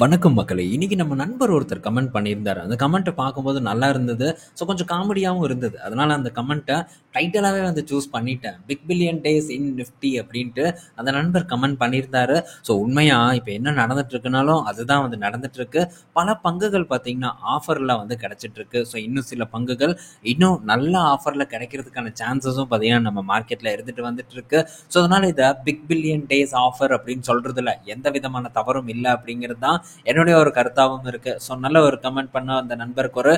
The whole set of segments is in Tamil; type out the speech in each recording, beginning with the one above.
வணக்கம் மக்களே! இன்னைக்கு நம்ம நண்பர் ஒருத்தர் கமெண்ட் பண்ணியிருந்தாரு. அந்த கமெண்ட்ட பார்க்கும்போது நல்லா இருந்தது. ஸோ கொஞ்சம் காமெடியாவும் இருந்தது. அதனால அந்த கமெண்ட்ட டைட்டிலாவே வந்து சூஸ் பண்ணிட்டேன். Big billion days in Nifty அப்டின்ட்டு அந்த நண்பர் கமெண்ட் பண்ணியிருந்தாரு. ஸோ உண்மையா இப்ப என்ன நடந்துட்டு இருக்குனாலும் அதுதான் வந்து நடந்துட்டு இருக்கு. பல பங்குகள் பார்த்தீங்கன்னா, ஆஃபர்ல வந்து கிடைச்சிட்டு இருக்கு. ஸோ இன்னும் சில பங்குகள் இன்னும் நல்ல ஆஃபர்ல கிடைக்கிறதுக்கான சான்சஸும் பார்த்தீங்கன்னா, நம்ம மார்க்கெட்ல இருந்துட்டு வந்துட்டு இருக்கு. ஸோ அதனால இத பிக் பில்லியன் டேஸ் ஆஃபர் அப்படின்னு சொல்றதுல எந்த விதமான தவறும் இல்ல அப்படிங்கிறது தான் என்னுடைய ஒரு கருத்தாவும் இருக்கு. ஸோ நல்ல ஒரு கமெண்ட் பண்ண அந்த நண்பருக்கு ஒரு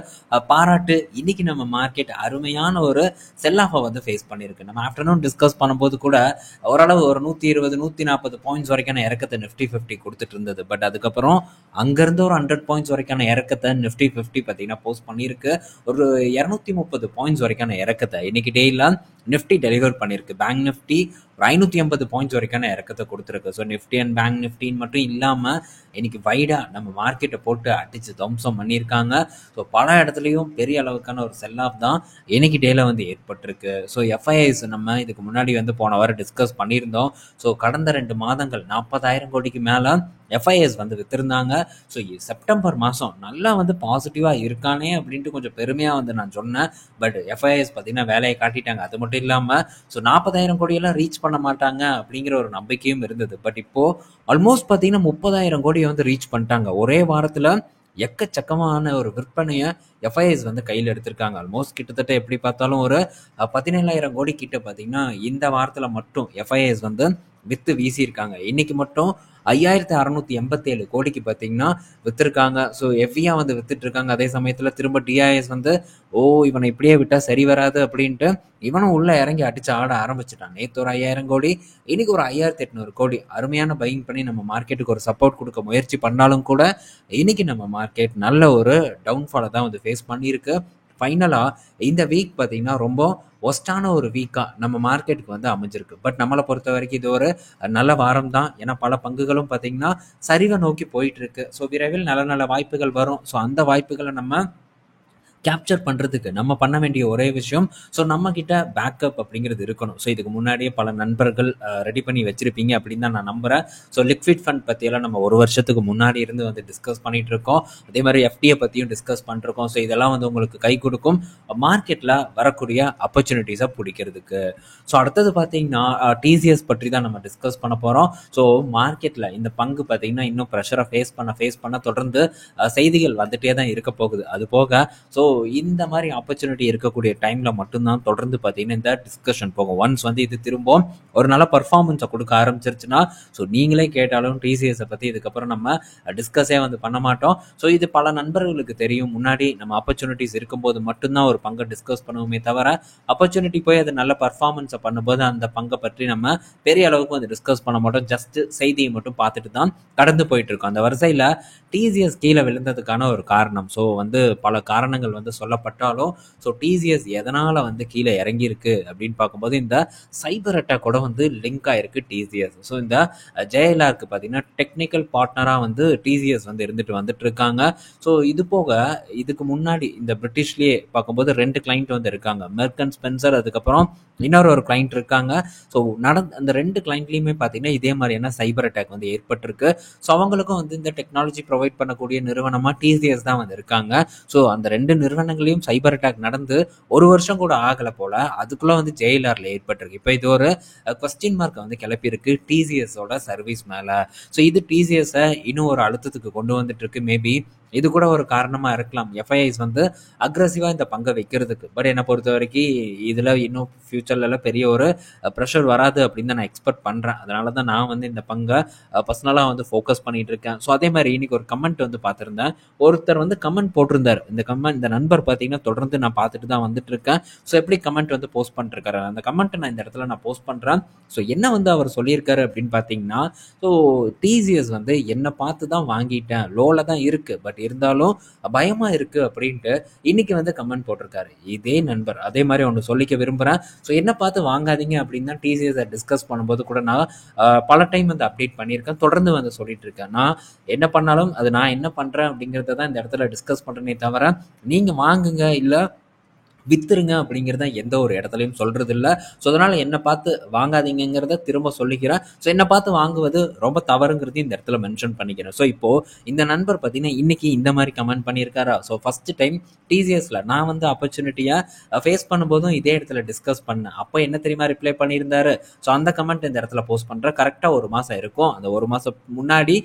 பாராட்டு. இன்னைக்கு நம்ம மார்க்கெட் அருமையான ஒரு செல் ஆஃபை வந்து ஃபேஸ் பண்ணியிருக்கு. நம்ம ஆஃப்டர்நூன் டிஸ்கஸ் பண்ணும்போது கூட ஓரளவு ஒரு 120 140 பாயிண்ட்ஸ் வரைக்கான இறக்கத்தை நிஃப்டி 50 கொடுத்துட்டு இருந்தது. பட் அதுக்கப்புறம் அங்கிருந்து ஒரு 100 பாயிண்ட்ஸ் வரைக்கான இறக்கத்தை நிஃப்டி 50 பார்த்தீங்கன்னா போஸ்ட் பண்ணியிருக்கு. ஒரு 230 பாயிண்ட்ஸ் வரைக்கான இறக்கத்தை இன்னைக்கு டேல நிஃப்டி டெலிவர் பண்ணியிருக்கு. பேங்க் நிஃப்டி ஒரு 550 பாயிண்ட்ஸ் வரைக்கான இறக்கத்தை கொடுத்துருக்கு. ஸோ நிஃப்டி அண்ட் பேங்க் நிஃப்டின்னு மட்டும் இல்லாமல் இன்னைக்கு வைடா நம்ம மார்க்கெட்டை போட்டு அடிச்சு தம்சம் பண்ணியிருக்காங்க. ஸோ பல இடத்துலையும் பெரிய அளவுக்கான ஒரு செல் ஆஃப் தான் இன்னைக்கு டேல வந்து ஏற்பட்டிருக்கு. ஸோ எஃப்ஐஐஸ் நம்ம இதுக்கு முன்னாடி வந்து போன வாரம் டிஸ்கஸ் பண்ணியிருந்தோம். ஸோ கடந்த 2 மாதங்கள் 40,000 கோடிக்கு மேலே எஃப்ஐஎஸ் வந்து வித்திருந்தாங்க. ஸோ செப்டம்பர் மாதம் நல்லா வந்து பாசிட்டிவாக இருக்கானே அப்படின்ட்டு கொஞ்சம் பெருமையாக வந்து நான் சொன்னேன். பட் எஃப்ஐஎஸ் பார்த்தீங்கன்னா வேலையை காட்டிட்டாங்க. அது மட்டும் இல்லாமல் ஸோ 40,000 கோடியெல்லாம் ரீச் பண்ண மாட்டாங்க அப்படிங்கிற ஒரு நம்பிக்கையும் இருந்தது. பட் இப்போது ஆல்மோஸ்ட் பார்த்தீங்கன்னா 30,000 கோடியை வந்து ரீச் பண்ணிட்டாங்க. ஒரே வாரத்தில் எக்கச்சக்கமான ஒரு விற்பனையை எஃப்ஐஎஸ் வந்து கையில் எடுத்திருக்காங்க. ஆல்மோஸ்ட் கிட்டத்தட்ட எப்படி பார்த்தாலும் ஒரு 17,000 கோடி கிட்ட பார்த்தீங்கன்னா இந்த வாரத்தில் மட்டும் எஃப்ஐஎஸ் வந்து வித்து வீசியிருக்காங்க. இன்னைக்கு மட்டும் 5,687 கோடிக்கு பார்த்தீங்கன்னா வித்துருக்காங்க. ஸோ ஹெவியாக வந்து வித்துட்டு இருக்காங்க. அதே சமயத்தில் திரும்ப டிஐஎஸ் வந்து இவனை இப்படியே விட்டால் சரி வராது அப்படின்ட்டு இவனும் உள்ள இறங்கி அடிச்சு ஆட ஆரம்பிச்சிட்டான். நேற்று ஒரு 5,000 கோடி, இன்னைக்கு ஒரு 5,800 கோடி அருமையான பையிங் பண்ணி நம்ம மார்க்கெட்டுக்கு ஒரு சப்போர்ட் கொடுக்க முயற்சி பண்ணாலும் கூட இன்னைக்கு நம்ம மார்க்கெட் நல்ல ஒரு டவுன்ஃபாலை தான் வந்து ஃபேஸ் பண்ணியிருக்கு. ஃபைனலாக இந்த வீக் பார்த்தீங்கன்னா ரொம்ப ஒஸ்டான ஒரு வீக்காக நம்ம மார்க்கெட்டுக்கு வந்து அமைஞ்சிருக்கு. பட் நம்மளை பொறுத்த வரைக்கும் இது ஒரு நல்ல வாரம் தான். ஏன்னா பல பங்குகளும் பார்த்தீங்கன்னா சரிவை நோக்கி போயிட்டு இருக்கு. ஸோ விரைவில் நல்ல நல்ல வாய்ப்புகள் வரும். ஸோ அந்த வாய்ப்புகளை நம்ம கேப்சர் பண்ணுறதுக்கு நம்ம பண்ண வேண்டிய ஒரே விஷயம், ஸோ நம்மக்கிட்ட பேக்கப் அப்படிங்கிறது இருக்கணும். ஸோ இதுக்கு முன்னாடியே பல நண்பர்கள் ரெடி பண்ணி வச்சுருப்பீங்க அப்படின்னு தான் நான் நம்புகிறேன். ஸோ லிக்விட் ஃபண்ட் பற்றியெல்லாம் நம்ம ஒரு வருஷத்துக்கு முன்னாடி இருந்து வந்து டிஸ்கஸ் பண்ணிகிட்டு இருக்கோம். அதே மாதிரி எஃப்டியை பற்றியும் டிஸ்கஸ் பண்ணிருக்கோம். ஸோ இதெல்லாம் வந்து உங்களுக்கு கை கொடுக்கும் மார்க்கெட்டில் வரக்கூடிய ஆப்பர்ச்சுனிட்டிஸை பிடிக்கிறதுக்கு. ஸோ அடுத்தது பார்த்தீங்கன்னா டிசிஎஸ் பற்றி தான் நம்ம டிஸ்கஸ் பண்ண போகிறோம். ஸோ மார்க்கெட்டில் இந்த பங்கு பார்த்தீங்கன்னா இன்னும் ப்ரெஷரை ஃபேஸ் பண்ண தொடர்ந்து செய்திகள் வந்துட்டே தான் இருக்க போகுது. அது போக ஸோ இந்த மாதிரி ஆப்பர்ச்சுனிட்டி இருக்கக்கூடிய டைமில் மட்டும்தான் தொடர்ந்து பார்த்தீங்கன்னா இந்த டிஸ்கஷன் போகும். ஒன்ஸ் வந்து இது திரும்ப ஒரு நல்ல பர்ஃபார்மன்ஸை கொடுக்க ஆரம்பிச்சிருச்சுன்னா ஸோ நீங்களே கேட்டாலும் டிசிஎஸை பற்றி இதுக்கப்புறம் நம்ம டிஸ்கஸே வந்து பண்ண மாட்டோம். ஸோ இது பல நண்பர்களுக்கு தெரியும். முன்னாடி நம்ம ஆப்பர்ச்சுனிட்டிஸ் இருக்கும்போது மட்டும்தான் ஒரு பங்கை டிஸ்கஸ் பண்ணுவோமே தவிர ஆப்பர்ச்சுனிட்டி போய் அது நல்ல பர்ஃபார்மன்ஸை பண்ணும்போது அந்த பங்கை பற்றி நம்ம பெரிய அளவுக்கு வந்து டிஸ்கஸ் பண்ண மாட்டோம். ஜஸ்ட் செய்தியை மட்டும் பார்த்துட்டு தான் கடந்து போயிட்டு இருக்கோம். அந்த வரிசையில் டிசிஎஸ் கீழே விழுந்ததுக்கான ஒரு காரணம், ஸோ வந்து பல காரணங்கள் வந்து சொல்லப்பட்டாலும் ஸோ டிசிஎஸ் எதனால் வந்து கீழே இறங்கியிருக்கு அப்படின்னு பார்க்கும்போது இந்த சைபர் அட்டாக் கூட வந்து லிங்க் ஆயிருக்கு டிசிஎஸ். ஸோ இந்த ஜேஎல்ஆருக்கு பார்த்தீங்கன்னா டெக்னிக்கல் பார்ட்னராக வந்து டிசிஎஸ் வந்து வந்துட்டு இருக்காங்க. ஸோ இது போக இதுக்கு முன்னாடி இந்த பிரிட்டிஷ்லேயே பார்க்கும்போது 2 கிளைண்ட் வந்து இருக்காங்க, மெர்க் அண்ட் ஸ்பென்சர், அதுக்கப்புறம் இன்னொரு ஒரு கிளைண்ட் இருக்காங்க. ஸோ அந்த 2 கிளைண்ட்லையுமே பார்த்தீங்கன்னா இதே மாதிரியான சைபர் அட்டாக் வந்து ஏற்பட்டிருக்கு. ஸோ அவங்களுக்கும் வந்து இந்த டெக்னாலஜி ப்ரொவைட் பண்ணக்கூடிய நிறுவனமாக டிசிஎஸ் தான் வந்து இருக்காங்க. ஸோ அந்த 2 நிறுவனங்களையும் சைபர் அட்டாக் நடந்து ஒரு வருஷம் கூட ஆகலை போல, அதுக்குள்ளே வந்து ஜேஎல்ஆரில் ஏற்பட்டிருக்கு. இப்போ இது ஒரு கொஸ்டின் மார்க்கை வந்து கிளப்பியிருக்கு டிசிஎஸோட சர்வீஸ் மேலே. ஸோ இது டிசிஎஸை இன்னும் ஒரு அழுத்தத்துக்கு கொண்டு வந்துட்டு இருக்கு. மேபி இது கூட ஒரு காரணமாக இருக்கலாம் எஃப்ஐஐஸ் வந்து அக்ரெசிவாக இந்த பங்கை வைக்கிறதுக்கு. பட் என்னை பொறுத்த வரைக்கும் இதில் இன்னும் ஃபியூச்சர்லாம் பெரிய ஒரு ப்ரெஷர் வராது அப்படின்னு தான் நான் எக்ஸ்பெக்ட் பண்ணுறேன். அதனால தான் நான் வந்து இந்த பங்கை பர்சனலாக வந்து ஃபோக்கஸ் பண்ணிட்டு இருக்கேன். ஸோ அதே மாதிரி இன்னைக்கு ஒரு கமெண்ட் வந்து பார்த்துருந்தேன். ஒருத்தர் வந்து கமெண்ட் போட்டிருந்தார். இந்த நண்பர் பார்த்தீங்கன்னா தொடர்ந்து நான் பார்த்துட்டு தான் வந்துட்டு இருக்கேன். ஸோ எப்படி கமெண்ட் வந்து போஸ்ட் பண்ணிருக்காரு, அந்த கமெண்ட்டை நான் இந்த இடத்துல நான் போஸ்ட் பண்ணுறேன். ஸோ என்ன வந்து அவர் சொல்லியிருக்காரு அப்படின்னு பார்த்தீங்கன்னா, ஸோ டிசிஎஸ் வந்து என்னை பார்த்து தான் வாங்கிட்டேன், லோவில் தான் இருக்குது, பட் இருந்தாலும் பயமாக இருக்குது அப்படின்ட்டு இன்னைக்கு வந்து கமெண்ட் போட்டிருக்காரு இதே நண்பர். அதே மாதிரி ஒன்று சொல்லிக்க விரும்புகிறேன். ஸோ என்ன பார்த்து வாங்காதீங்க அப்படின்னு தான் டிசிஎஸை டிஸ்கஸ் பண்ணும்போது கூட நான் பல டைம் வந்து அப்டேட் பண்ணியிருக்கேன், தொடர்ந்து வந்து சொல்லிட்டு இருக்கேன். நான் என்ன பண்ணாலும் அது நான் என்ன பண்ணுறேன் அப்படிங்கிறத தான் இந்த இடத்துல டிஸ்கஸ் பண்ணுறேனே தவிர நீங்கள் வாங்குங்க இல்லை வித்துருங்க அப்படிங்கிறத எந்த ஒரு இடத்துலையும் சொல்றது இல்லை. ஸோ அதனால் என்னை பார்த்து வாங்காதீங்கிறத திரும்ப சொல்லிக்கிறேன். ஸோ என்னை பார்த்து வாங்குவது ரொம்ப தவறுங்கிறது இந்த இடத்துல மென்ஷன் பண்ணிக்கிறேன். ஸோ இப்போது இந்த நண்பர் பார்த்தீங்கன்னா இன்னைக்கு இந்த மாதிரி கமெண்ட் பண்ணியிருக்காரா. ஸோ ஃபஸ்ட்டு டைம் டிசிஎஸ்ல நான் வந்து ஆப்பர்ச்சுனிட்டியை ஃபேஸ் பண்ணும்போதும் இதே இடத்துல டிஸ்கஸ் பண்ணேன். அப்போ என்ன தெரியுமா ரிப்ளை பண்ணியிருந்தாரு. ஸோ அந்த கமெண்ட் இந்த இடத்துல போஸ்ட் பண்ணுறேன். கரெக்டாக ஒரு மாதம் இருக்கும். அந்த ஒரு மாதம் முன்னாடி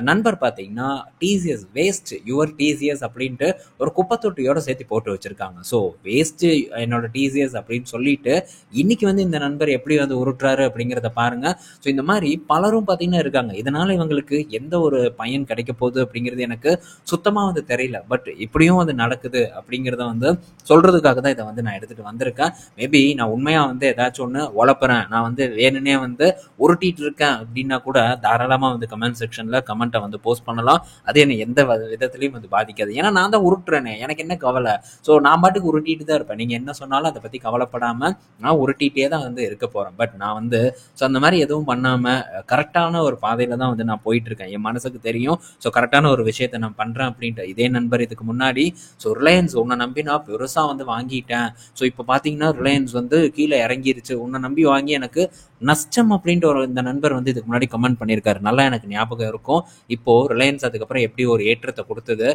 நண்பர் பார்த்தீங்கன்னா டிசிஎஸ் வேஸ்ட் யுவர் டிசிஎஸ் அப்படின்ட்டு ஒரு குப்பை தொட்டியோட சேர்த்து போட்டு வச்சிருக்காங்க. ஸோ வேஸ்ட் என்னோட டிசிஎஸ் அப்படின்னு சொல்லிட்டு இன்னைக்கு வந்து இந்த நண்பர் எப்படி வந்து உருட்டுறாரு அப்படிங்கிறத பாருங்க. ஸோ இந்த மாதிரி பலரும் பார்த்தீங்கன்னா இருக்காங்க. இதனால இவங்களுக்கு எந்த ஒரு பயன் கிடைக்க போகுது அப்படிங்கிறது எனக்கு சுத்தமாக வந்து தெரியல. பட் இப்படியும் வந்து நடக்குது அப்படிங்கிறத வந்து சொல்றதுக்காக தான் இதை வந்து நான் எடுத்துட்டு வந்திருக்கேன். மேபி நான் உண்மையா வந்து ஏதாச்சும் ஒன்று உழப்புறேன், நான் வந்து வேணும்னே வந்து உருட்டிட்டு இருக்கேன் அப்படின்னா கூட தாராளமாக வந்து கமெண்ட் செக்ஷன்ல கமெண்ட்டை வந்து போஸ்ட் பண்ணலாம். அது என்னை எந்த விதத்துலையும் வந்து பாதிக்காது. ஏன்னா நான் தான் உருட்டுறேனே, எனக்கு என்ன கவலை. ஸோ நான் பாட்டுக்கு உருட்டிட்டு தான் இருப்பேன். நீங்கள் என்ன சொன்னாலும் அதை பற்றி கவலைப்படாமல் நான் உருட்டிகிட்டே தான் வந்து இருக்க போகிறேன். பட் நான் வந்து ஸோ அந்த மாதிரி எதுவும் பண்ணாமல் கரெக்டான ஒரு பாதையில் தான் வந்து நான் போயிட்டு இருக்கேன். என் மனசுக்கு தெரியும் ஸோ கரெக்டான ஒரு விஷயத்தை நான் பண்ணுறேன் அப்படின்ட்டு. இதே நண்பர் இதுக்கு முன்னாடி ஸோ ரிலையன்ஸ் உன்னை நம்பி நான் பெருசாக வந்து வாங்கிட்டேன், ஸோ இப்போ பார்த்தீங்கன்னா ரிலையன்ஸ் வந்து கீழே இறங்கிருச்சு, உன்னை நம்பி வாங்கி எனக்கு நஷ்டம் அப்படின்ட்டு ஒரு இந்த நண்பர் வந்து இதுக்கு முன்னாடி கமெண்ட் பண்ணியிருக்காரு. நல்லா எனக்கு ஞாபகம் இருக்கும். இப்போது ரிலையன்ஸ் அதுக்கப்புறம் எப்படி ஒரு ஏற்றத்தை கொடுத்தது,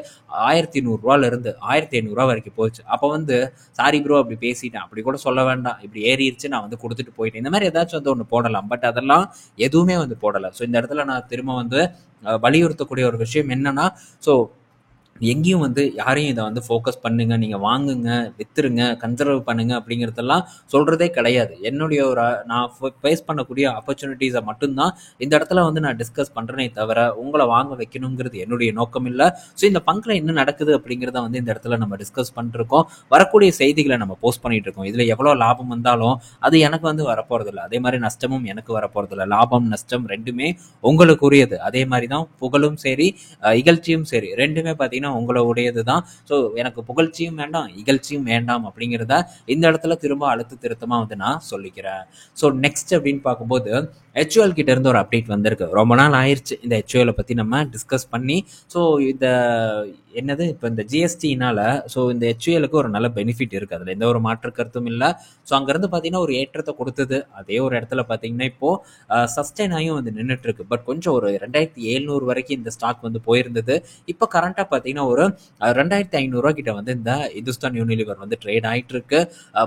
1100 1500 வரைக்கும் போச்சு. அப்போ வந்து சாரி ப்ரோ அப்படி பேசிட்டேன், அப்படி கூட சொல்ல வேண்டாம், இப்படி ஏறிடுச்சு நான் வந்து கொடுத்துட்டு போயிட்டேன், இந்த மாதிரி ஏதாச்சும் வந்து ஒன்று போடலாம். பட் அதெல்லாம் எதுவுமே வந்து போடலை. ஸோ இந்த இடத்துல நான் திரும்ப வந்து வலியுறுத்தக்கூடிய ஒரு விஷயம் என்னன்னா, ஸோ எங்கேயும் வந்து யாரையும் இதை வந்து ஃபோக்கஸ் பண்ணுங்க, நீங்கள் வாங்குங்க, வித்துருங்க, கன்சர்வ் பண்ணுங்க அப்படிங்கிறதெல்லாம் சொல்கிறதே கிடையாது. என்னுடைய ஒரு நான் ஃபேஸ் பண்ணக்கூடிய ஆப்பர்ச்சுனிட்டிஸை மட்டும்தான் இந்த இடத்துல வந்து நான் டிஸ்கஸ் பண்ணுறேனே தவிர உங்களை வாங்க வைக்கணுங்கிறது என்னுடைய நோக்கம் இல்லை. ஸோ இந்த பங்கில் என்ன நடக்குது அப்படிங்கிறத வந்து இந்த இடத்துல நம்ம டிஸ்கஸ் பண்ணிருக்கோம். வரக்கூடிய செய்திகளை நம்ம போஸ்ட் பண்ணிட்டு இருக்கோம். இதில் எவ்வளோ லாபம் வந்தாலும் அது எனக்கு வந்து வரப்போறதில்லை, அதே மாதிரி நஷ்டமும் எனக்கு வரப்போறதில்லை. லாபம் நஷ்டம் ரெண்டுமே உங்களுக்குரியது. அதே மாதிரி தான் புகழும் சரி இகழ்ச்சியும் சரி ரெண்டுமே பார்த்தீங்கன்னா உங்களுடையது தான். ஸோ எனக்கு புகழ்ச்சியும் வேண்டாம், இகழ்ச்சியும் வேண்டாம் அப்படிங்கிறத இந்த இடத்துல திரும்ப அழுத்த திருத்தமாக வந்து நான் சொல்லிக்கிறேன். ஸோ நெக்ஸ்ட் அப்படின்னு பார்க்கும்போது ஹெச்ஓஎல் கிட்ட இருந்து ஒரு அப்டேட் வந்திருக்கு. ரொம்ப நாள் ஆயிடுச்சு இந்த ஹெச்ஓஎலை பற்றி நம்ம டிஸ்கஸ் பண்ணி. ஸோ இந்த என்னது இப்போ இந்த ஜிஎஸ்டினால ஸோ இந்த ஹெச்ஓஎலுக்கு ஒரு நல்ல பெனிஃபிட் இருக்குது, அதில் எந்த ஒரு மாற்று கருத்தும் இல்லை. ஸோ அங்கேருந்து பார்த்தீங்கன்னா ஒரு ஏற்றத்தை கொடுத்தது. அதே ஒரு இடத்துல பார்த்தீங்கன்னா இப்போது சஸ்டைன் ஆகியும் வந்து நின்றுட்டு இருக்கு. பட் கொஞ்சம் ஒரு 2700 வரைக்கும் இந்த ஸ்டாக் வந்து போயிருந்தது. இப்போ கரண்ட்டாக பார்த்தீங்கன்னா ஒரு 2500 கிட்ட வந்து இந்த இந்துஸ்தான் யூனிலிவர் வந்து ட்ரேட் ஆகிட்டு இருக்கு.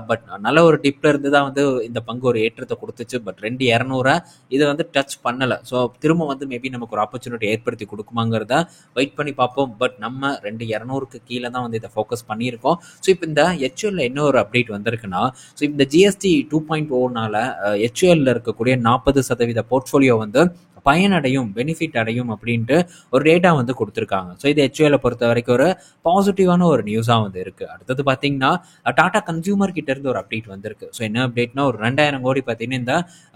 பட் நல்ல ஒரு டிப்ல இருந்து தான் வந்து இந்த பங்கு ஒரு ஏற்றத்தை கொடுத்துச்சு. பட் 2200 இதை வந்து டச் பண்ணலை. ஸோ திரும்ப வந்து மேபி நமக்கு ஒரு ஆப்பர்ச்சுனிட்டி ஏற்படுத்தி கொடுக்குமாங்கிறத வெயிட் பண்ணி பார்ப்போம். பட் நம்ம 2200க்கு கீழே தான் வந்து இதை ஃபோக்கஸ் பண்ணியிருக்கோம். ஸோ இப்போ இந்த ஹெச்ஓஎல்ல என்ன ஒரு அப்டேட் வந்திருக்குன்னா, ஸோ இந்த ஜிஎஸ்டி 2.0னால ஹெச்ஓஎல்ல இருக்கக்கூடிய 40% போர்ட்ஃபோலியோ வந்து பயனடையும், பெனிஃபிட் அடையும் அப்படின்ட்டு ஒரு டேட்டா வந்து கொடுத்துருக்காங்க. ஸோ இது ஹெச்ஓஎல்ல பொறுத்த வரைக்கும் ஒரு பாசிட்டிவான ஒரு நியூஸாக வந்து இருக்கு. அடுத்தது பார்த்தீங்கன்னா டாடா கன்சியூமர் கிட்ட இருந்து ஒரு அப்டேட் வந்திருக்கு. ஸோ என்ன அப்டேட்னா ஒரு 2000 கோடி பார்த்தீங்கன்னா இந்த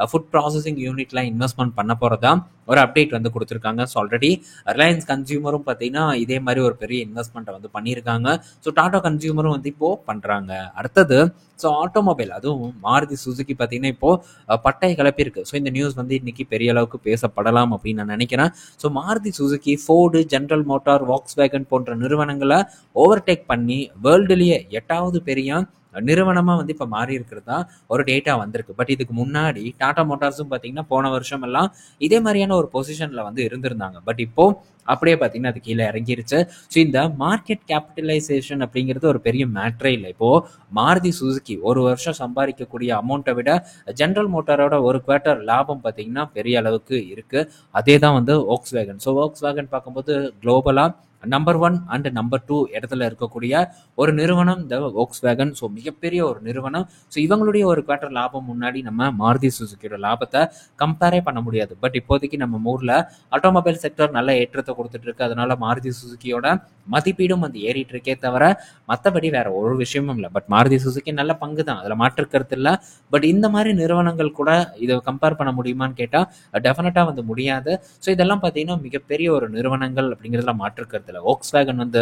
ஃபுட் ப்ராசஸிங் யூனிட்ல இன்வெஸ்ட்மெண்ட் பண்ண போறதா ஒரு அப்டேட் வந்து கொடுத்துருக்காங்க. ஸோ ஆல்ரெடி ரிலையன்ஸ் கன்சியூமரும் பார்த்தீங்கன்னா இதே மாதிரி ஒரு பெரிய இன்வெஸ்ட்மெண்ட்டை வந்து பண்ணியிருக்காங்க. ஸோ டாடா கன்சியூமரும் வந்து இப்போ பண்றாங்க. அடுத்தது ஸோ ஆட்டோமொபைல், அதுவும் மாருதி சுசுகி பார்த்தீங்கன்னா இப்போ பட்டை கிளப்பியிருக்கு. ஸோ இந்த நியூஸ் வந்து இன்னைக்கு பெரிய அளவுக்கு பேசப்படலாம் அப்படின்னு நான் நினைக்கிறேன். So Maruti Suzuki, Ford, general motor, Volkswagen போன்ற நிறுவனங்களை ஓவர்டேக் பண்ணி வேர்ல்டுலேயே 8வது பெரிய நிறுவனமாக வந்து இப்போ மாறி இருக்கிறதா ஒரு டேட்டா வந்திருக்கு. பட் இதுக்கு முன்னாடி டாடா மோட்டார்ஸும் பார்த்தீங்கன்னா போன வருஷம் எல்லாம் இதே மாதிரியான ஒரு பொசிஷனில் வந்து இருந்திருந்தாங்க. பட் இப்போ அப்படியே பார்த்தீங்கன்னா அது கீழே இறங்கிருச்சு. ஸோ இந்த மார்க்கெட் கேபிட்டலைசேஷன் அப்படிங்கிறது ஒரு பெரிய மேட்ரே இல்லை. இப்போது மாருதி சுசுகி ஒரு வருஷம் சம்பாதிக்கக்கூடிய அமௌண்ட்டை விட ஜெனரல் மோட்டாரோட ஒரு குவார்ட்டர் லாபம் பார்த்தீங்கன்னா பெரிய அளவுக்கு இருக்குது. அதே தான் வந்து வாக்ஸ்வேகன். ஸோ வாக்ஸ்வேகன் பார்க்கும்போது குளோபலாக நம்பர் 1 அண்ட் நம்பர் 2 இடத்துல இருக்கக்கூடிய ஒரு நிறுவனம் இந்த வாக்ஸ்வேகன். ஸோ மிகப்பெரிய ஒரு நிறுவனம். ஸோ இவங்களுடைய ஒரு குவார்ட்டர் லாபம் முன்னாடி நம்ம மாருதி சுசுகியோட லாபத்தை கம்பேரே பண்ண முடியாது. பட் இப்போதைக்கு நம்ம ஊரில் ஆட்டோமொபைல் செக்டர் நல்ல ஏற்றத்தை கொடுத்துட்டு இருக்கு. அதனால மாருதி சுசுகியோட மதிப்பீடும் வந்து ஏறிட்டு இருக்கே தவிர மற்றபடி வேற ஒரு விஷயமும் இல்லை. பட் மாருதி சுசுகி நல்ல பங்கு தான், அதில் மாற்றுக்கிறது இல்லை. பட் இந்த மாதிரி நிறுவனங்கள் கூட இதை கம்பேர் பண்ண முடியுமான்னு கேட்டால் டெஃபினட்டாக வந்து முடியாது. ஸோ இதெல்லாம் பார்த்தீங்கன்னா மிகப்பெரிய ஒரு நிறுவனங்கள் அப்படிங்கிறதுல மாற்றுக்கிறது இல்லை. வாக்ஸ்வேகன் வந்து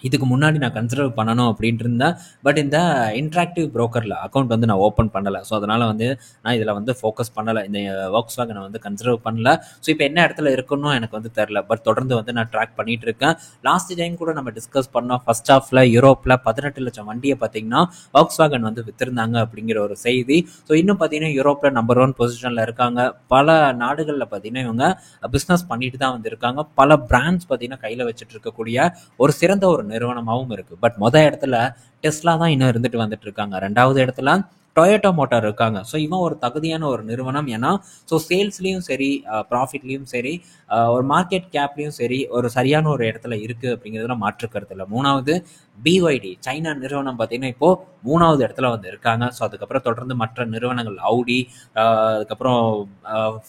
இதுக்கு முன்னாடி நான் கன்சிடர் பண்ணணும் அப்படின்ட்டு இருந்தேன். பட் இந்த இன்ட்ராக்டிவ் புரோக்கரில் அக்கௌண்ட் வந்து நான் ஓப்பன் பண்ணலை. ஸோ அதனால் வந்து நான் இதில் வந்து ஃபோக்கஸ் பண்ணலை. இந்த Volkswagen வந்து கன்சிடர் பண்ணல. ஸோ இப்போ என்ன இடத்துல இருக்குன்னு எனக்கு வந்து தெரில. பட் தொடர்ந்து வந்து நான் ட்ராக் பண்ணிட்டு இருக்கேன். லாஸ்ட் டைம் கூட நம்ம டிஸ்கஸ் பண்ணோம். ஃபர்ஸ்ட் ஹாஃபில் யூரோப்பில் 18 லட்சம் வண்டியை பார்த்தீங்கன்னா Volkswagen வந்து வித்திருந்தாங்க அப்படிங்கிற ஒரு செய்தி. ஸோ இன்னும் பார்த்தீங்கன்னா யூரோப்பில் நம்பர் 1 பொசிஷனில் இருக்காங்க. பல நாடுகளில் பார்த்தீங்கன்னா இவங்க பிஸ்னஸ் பண்ணிட்டு தான் வந்து இருக்காங்க. பல பிராண்ட்ஸ் பார்த்தீங்கன்னா கையில் வச்சுட்டு இருக்கக்கூடிய ஒரு சிறந்த ஒரு நிறுவனமாகவும் இருக்கு. பட் இடத்துல டெஸ்லா தான் இன்னும் இருந்துட்டு வந்துட்டு இருக்காங்க. 2வது இடத்துல டொயோட்டா மோட்டார் இருக்காங்க. ஸோ இவன் ஒரு தகுதியான ஒரு நிறுவனம். ஏன்னா ஸோ சேல்ஸ்லையும் சரி, ப்ராஃபிட்லையும் சரி, ஒரு மார்க்கெட் கேப்லையும் சரி, ஒரு சரியான ஒரு இடத்துல இருக்கு அப்படிங்கிறதுல மாற்று கருத்து இல்லை. 3வது BYD சைனா நிறுவனம் பார்த்தீங்கன்னா இப்போ 3வது இடத்துல வந்து இருக்காங்க. ஸோ அதுக்கப்புறம் தொடர்ந்து மற்ற நிறுவனங்கள் அவுடி, அதுக்கப்புறம்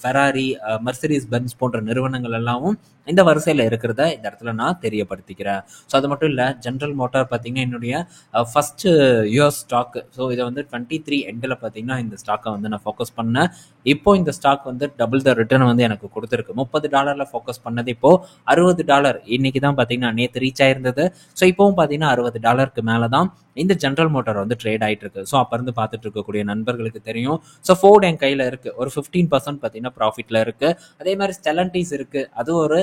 ஃபெராரி, மெர்சிடிஸ் பென்ஸ் போன்ற நிறுவனங்கள் எல்லாமும் இந்த வரிசையில் இருக்கிறத இந்த இடத்துல நான் தெரியப்படுத்திக்கிறேன். ஸோ அது மட்டும் இல்லை, ஜென்ரல் மோட்டார் பார்த்தீங்கன்னா என்னுடைய ஃபர்ஸ்ட் யூஎஸ் ஸ்டாக். ஸோ இதை வந்து 23 எண்டில் பார்த்தீங்கன்னா இந்த ஸ்டாக்கை வந்து நான் ஃபோக்கஸ் பண்ணேன். இப்போ இந்த ஸ்டாக் வந்து டபுள் த ரிட்டர்ன் வந்து எனக்கு கொடுத்துருக்கு. $30 ஃபோக்கஸ் பண்ணது இப்போ $60. இன்னைக்கு தான் பார்த்தீங்கன்னா நேற்று ரீச் ஆயிருந்தது. ஸோ இப்போவும் பார்த்தீங்கன்னா $60 மேலே தான் இந்த ஜென்ரல் மோட்டார் வந்து ட்ரேட் ஆகிட்டு இருக்கு. ஸோ அப்போ இருந்து பார்த்துட்டு இருக்கக்கூடிய நண்பர்களுக்கு தெரியும். ஸோ ஃபோர்ட் என் கையில் இருக்கு. ஒரு 15% பார்த்தீங்கன்னா ப்ராஃபிட்ல இருக்கு. அதே மாதிரி ஸ்டெலன்டிஸ் இருக்கு. அது ஒரு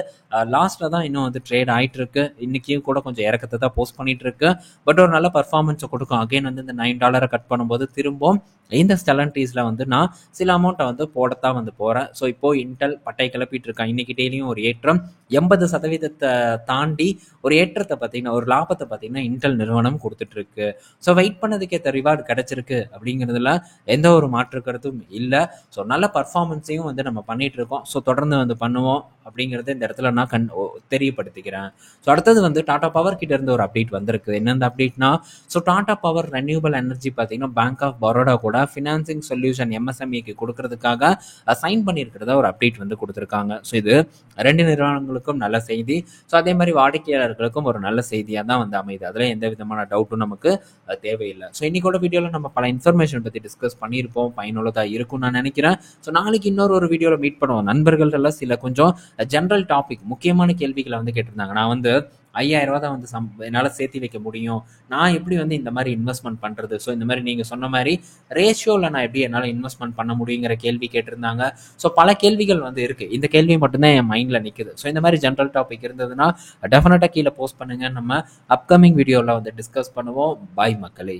லாஸ்ட்ல தான் இன்னும் வந்து ட்ரேட் ஆகிட்டு இருக்கு. இன்னைக்கும் கூட கொஞ்சம் இறக்கத்தை தான் போஸ்ட் பண்ணிட்டு இருக்கு. பட் ஒரு நல்ல பர்ஃபார்மன்ஸை கொடுக்கும். அகைன் வந்து இந்த $9 கட் பண்ணும்போது திரும்பவும் இந்த ஸ்டெலன்டிஸ்ல வந்து நான் சில அமௌண்ட்டை வந்து போடத்தான் வந்து போறேன். ஸோ இப்போ இன்டெல் பட்டை கிளப்பிட்டு இருக்கான். இன்னைக்கு டெய்லியும் ஒரு ஏற்றம் 80% தாண்டி ஒரு ஏற்றத்தை பார்த்தீங்கன்னா, ஒரு லாபத்தை பார்த்தீங்கன்னா இன்டெல் நிறுவனம் கொடுத்துட்டு இருக்கு. ஸோ வெயிட் பண்ணதுக்கேற்ற ரிவார்டு கிடைச்சிருக்கு அப்படிங்கிறதுல எந்த ஒரு மாற்று கருத்தும் இல்லை. ஸோ நல்ல பர்ஃபார்மன்ஸையும் வந்து நம்ம பண்ணிட்டு இருக்கோம். ஸோ தொடர்ந்து வந்து பண்ணுவோம் அப்படிங்கிறத இந்த இடத்துல நான் தெரியப்படுத்திக்கிறேன். ஸோ அடுத்தது வந்து டாடா பவர் கிட்ட இருந்து ஒரு அப்டேட் வந்திருக்கு. என்ன அப்டேட்னா, so Tata power renewable energy பார்த்தீங்கன்னா பேங்க் ஆஃப் பரோடா கூட ஃபினான்சிங் சொல்யூஷன் MSMEக்கு கொடுக்கறதுக்காக சைன் பண்ணியிருக்கிறதா ஒரு அப்டேட் வந்து கொடுத்துருக்காங்க. ஸோ இது 2 நிறுவனங்களுக்கும் நல்ல செய்தி. ஸோ அதே மாதிரி வாடிக்கையாளர்களுக்கும் ஒரு நல்ல செய்தியாக தான் வந்து அமையுது. அதில் எந்த விதமான டவுட்டும் நமக்கு தேவையில்லை. ஸோ இன்னைக்கோட வீடியோவில் நம்ம பல இன்ஃபர்மேஷன் பற்றி டிஸ்கஸ் பண்ணியிருப்போம். பயனுள்ளதாக இருக்கும்னு நான் நினைக்கிறேன். ஸோ நாளைக்கு இன்னொரு வீடியோவில் மீட் பண்ணுவோம். நண்பர்கள் எல்லாம் சில கொஞ்சம் ஜென்ரல் டாபிக் முக்கியமான கேள்விகளை வந்து கேட்டிருந்தாங்க. நான் வந்து 5000 ரூபா தான் வந்து என்னால் சேர்த்து வைக்க முடியும், நான் எப்படி வந்து இந்த மாதிரி இன்வெஸ்ட்மெண்ட் பண்ணுறது, ஸோ இந்த மாதிரி நீங்கள் சொன்ன மாதிரி ரேஷியோவில் நான் எப்படி என்னால் இன்வெஸ்ட்மெண்ட் பண்ண முடியுங்கிற கேள்வி கேட்டிருந்தாங்க. ஸோ பல கேள்விகள் வந்து இருக்குது. இந்த கேள்வி மட்டும்தான் என் மைண்டில் நிற்குது. ஸோ இந்த மாதிரி ஜென்ரல் டாபிக் இருந்ததுன்னா டெஃபினட்டாக கீழே போஸ்ட் பண்ணுங்கள். நம்ம அப்கமிங் வீடியோவில் வந்து டிஸ்கஸ் பண்ணுவோம். பாய் மக்களே.